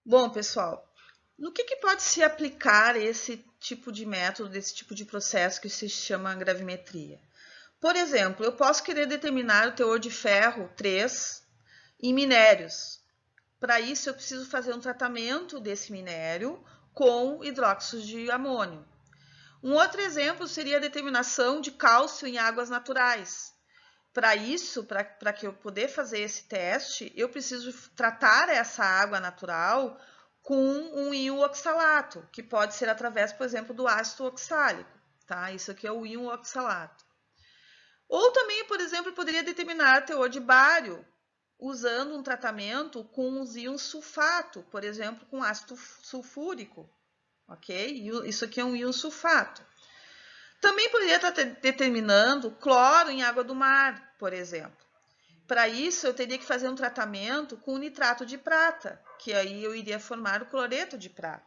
Bom, pessoal, no que pode se aplicar esse tipo de método, esse tipo de processo que se chama gravimetria? Por exemplo, eu posso querer determinar o teor de ferro 3 em minérios. Para isso, eu preciso fazer um tratamento desse minério com hidróxido de amônio. Um outro exemplo seria a determinação de cálcio em águas naturais. Para isso, para que eu poder fazer esse teste, eu preciso tratar essa água natural com um íon oxalato, que pode ser através, por exemplo, do ácido oxálico, tá? Isso aqui é o íon oxalato. Ou também, por exemplo, poderia determinar o teor de bário usando um tratamento com os íons sulfato, por exemplo, com ácido sulfúrico, ok? Isso aqui é um íon sulfato. Também poderia estar determinando cloro em água do mar, por exemplo. Para isso, eu teria que fazer um tratamento com nitrato de prata, que aí eu iria formar o cloreto de prata.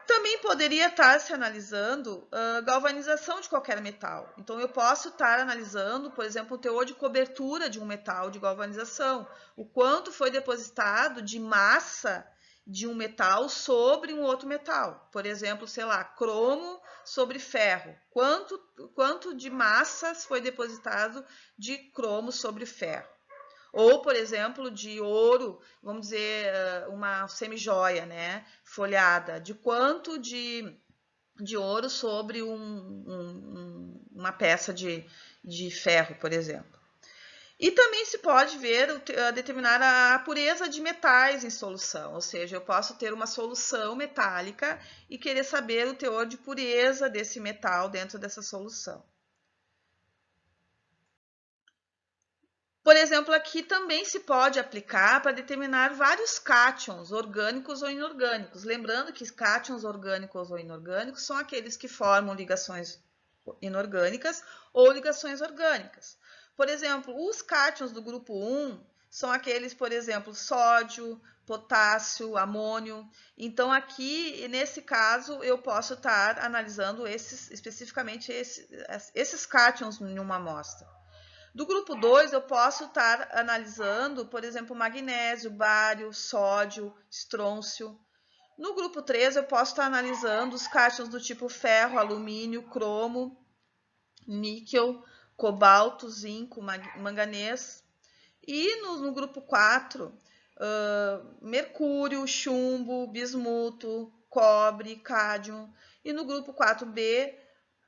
Também poderia estar se analisando galvanização de qualquer metal. Então, eu posso estar analisando, por exemplo, o teor de cobertura de um metal de galvanização, o quanto foi depositado de massa de um metal sobre um outro metal. Por exemplo, sei lá, cromo sobre ferro. Quanto de massas foi depositado de cromo sobre ferro? Ou, por exemplo, de ouro, vamos dizer, uma semijoia, né, folhada, de quanto de ouro sobre uma peça de ferro, por exemplo. E também se pode ver, determinar a pureza de metais em solução, ou seja, eu posso ter uma solução metálica e querer saber o teor de pureza desse metal dentro dessa solução. Por exemplo, aqui também se pode aplicar para determinar vários cátions, orgânicos ou inorgânicos. Lembrando que cátions orgânicos ou inorgânicos são aqueles que formam ligações inorgânicas ou ligações orgânicas. Por exemplo, os cátions do grupo 1 são aqueles, por exemplo, sódio, potássio, amônio. Então, aqui, nesse caso, eu posso estar analisando especificamente esses cátions em uma amostra. Do grupo 2, eu posso estar analisando, por exemplo, magnésio, bário, sódio, estrôncio. No grupo 3, eu posso estar analisando os cátions do tipo ferro, alumínio, cromo, níquel, cobalto, zinco, manganês. E no grupo 4, mercúrio, chumbo, bismuto, cobre, cádmio. E no grupo 4B,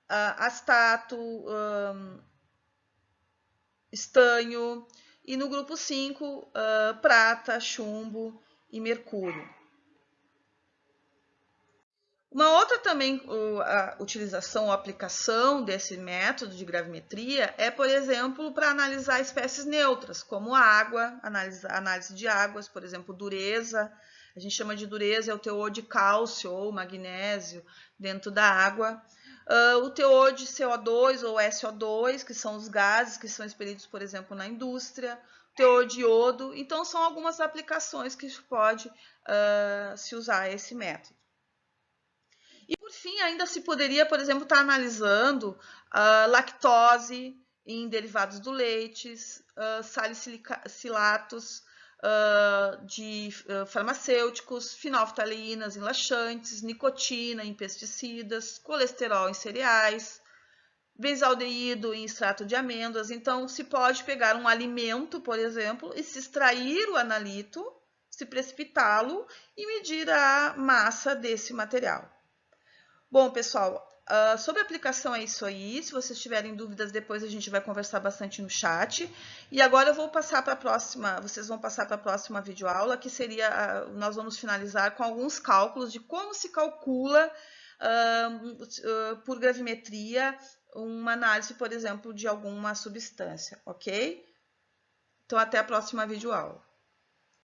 astato, estanho, e no grupo 5, prata, chumbo e mercúrio. Uma outra também utilização ou aplicação desse método de gravimetria é, por exemplo, para analisar espécies neutras, como a água, análise de águas, por exemplo, dureza. A gente chama de dureza é o teor de cálcio ou magnésio dentro da água. O teor de CO2 ou SO2, que são os gases que são expelidos, por exemplo, na indústria, teor de iodo. Então, são algumas aplicações que pode se usar esse método. E, por fim, ainda se poderia, por exemplo, estar analisando lactose em derivados do leite, salicilatos de farmacêuticos, fenolftaleínas em laxantes, nicotina em pesticidas, colesterol em cereais, benzaldeído em extrato de amêndoas. Então, se pode pegar um alimento, por exemplo, e se extrair o analito, se precipitá-lo e medir a massa desse material. Bom, pessoal, sobre a aplicação é isso aí. Se vocês tiverem dúvidas, depois a gente vai conversar bastante no chat. E agora eu vou passar para a próxima, vocês vão passar para a próxima videoaula, que seria, nós vamos finalizar com alguns cálculos de como se calcula por gravimetria uma análise, por exemplo, de alguma substância, ok? Então, até a próxima videoaula.